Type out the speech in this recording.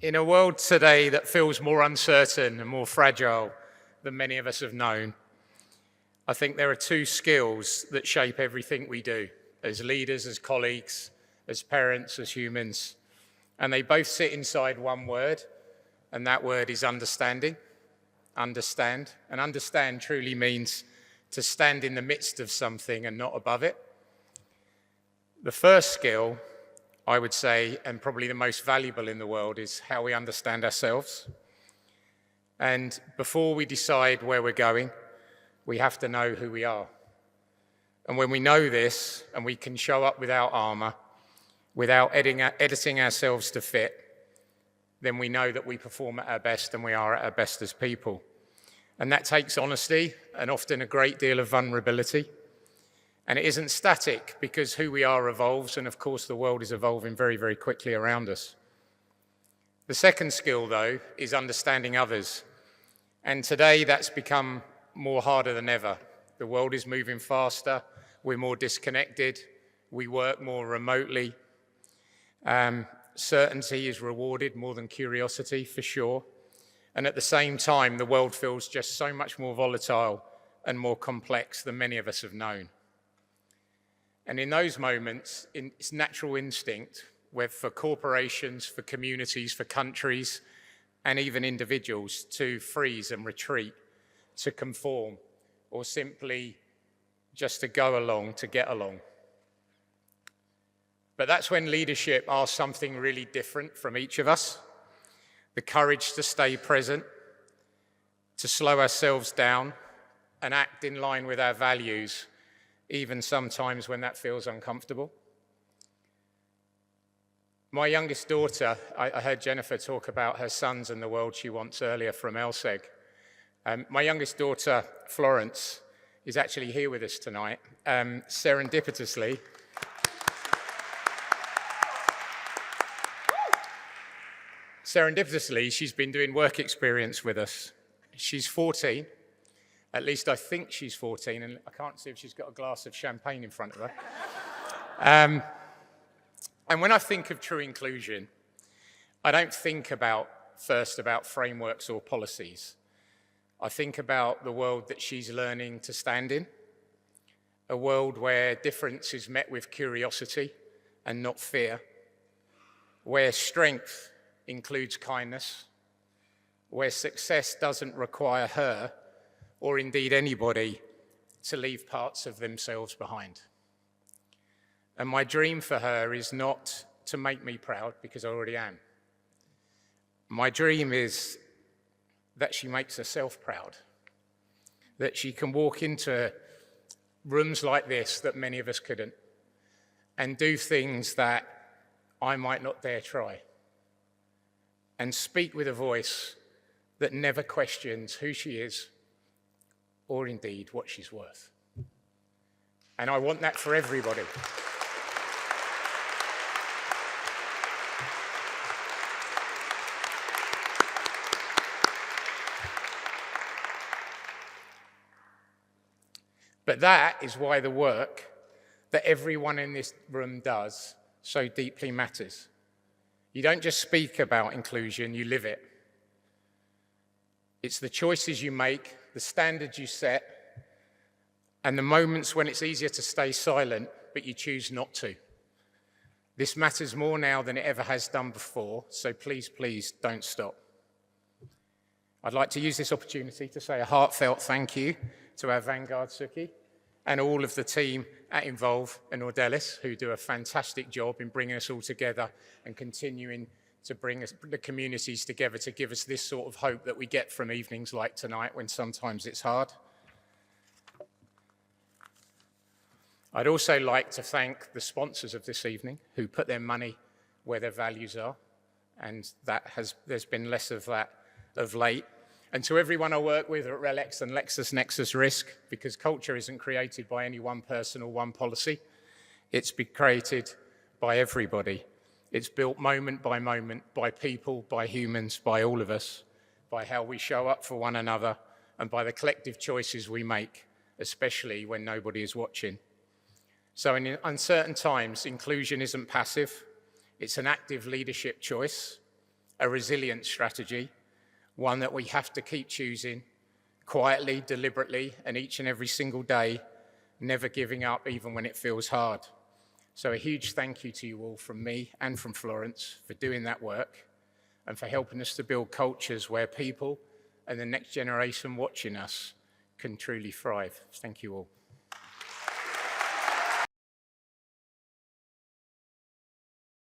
In a world today that feels more uncertain and more fragile than many of us have known, I think there are two skills that shape everything we do as leaders, as colleagues, as parents, as humans. And they both sit inside one word, and that word is understanding. Understand. And understand truly means to stand in the midst of something and not above it. The first skill, I would say, and probably the most valuable in the world, is how we understand ourselves. And before we decide where we're going, we have to know who we are. And when we know this, and we can show up without armor, without editing ourselves to fit, then we know that we perform at our best and we are at our best as people. And that takes honesty and often a great deal of vulnerability. And it isn't static, because who we are evolves, and of course the world is evolving very, very quickly around us. The second skill, though, is understanding others. And today that's become more harder than ever. The world is moving faster, we're more disconnected, we work more remotely. Certainty is rewarded more than curiosity, for sure. And at the same time, the world feels just so much more volatile and more complex than many of us have known. And in those moments, it's natural instinct, where for corporations, for communities, for countries, and even individuals, to freeze and retreat, to conform, or simply just to go along, to get along. But that's when leadership asks something really different from each of us: the courage to stay present, to slow ourselves down, and act in line with our values, even sometimes when that feels uncomfortable. My youngest daughter, I heard Jennifer talk about her sons and the world she wants earlier from LSEG. My youngest daughter, Florence, is actually here with us tonight. Serendipitously, she's been doing work experience with us. She's 14. At least I think she's 14, and I can't see if she's got a glass of champagne in front of her. And when I think of true inclusion, I don't think first about frameworks or policies. I think about the world that she's learning to stand in, a world where difference is met with curiosity and not fear, where strength includes kindness, where success doesn't require her, or indeed anybody, to leave parts of themselves behind. And my dream for her is not to make me proud, because I already am. My dream is that she makes herself proud, that she can walk into rooms like this that many of us couldn't, and do things that I might not dare try, and speak with a voice that never questions who she is, or indeed what she's worth. And I want that for everybody. But that is why the work that everyone in this room does so deeply matters. You don't just speak about inclusion, you live it. It's the choices you make, the standards you set, and the moments when it's easier to stay silent, but you choose not to. This matters more now than it ever has done before, so please, please don't stop. I'd like to use this opportunity to say a heartfelt thank you to our Vanguard Suki and all of the team at INvolve and Ordelis, who do a fantastic job in bringing us all together and continuing to bring the communities together to give us this sort of hope that we get from evenings like tonight when sometimes it's hard. I'd also like to thank the sponsors of this evening who put their money where their values are, and there's been less of that of late. And to everyone I work with at RELX and LexisNexis Risk, because culture isn't created by any one person or one policy. It's been created by everybody. It's built moment by moment, by people, by humans, by all of us, by how we show up for one another, and by the collective choices we make, especially when nobody is watching. So in uncertain times, inclusion isn't passive. It's an active leadership choice. a resilient strategy, one that we have to keep choosing quietly, deliberately, and each and every single day, never giving up even when it feels hard. So a huge thank you to you all from me and from Florence for doing that work and for helping us to build cultures where people and the next generation watching us can truly thrive. Thank you all.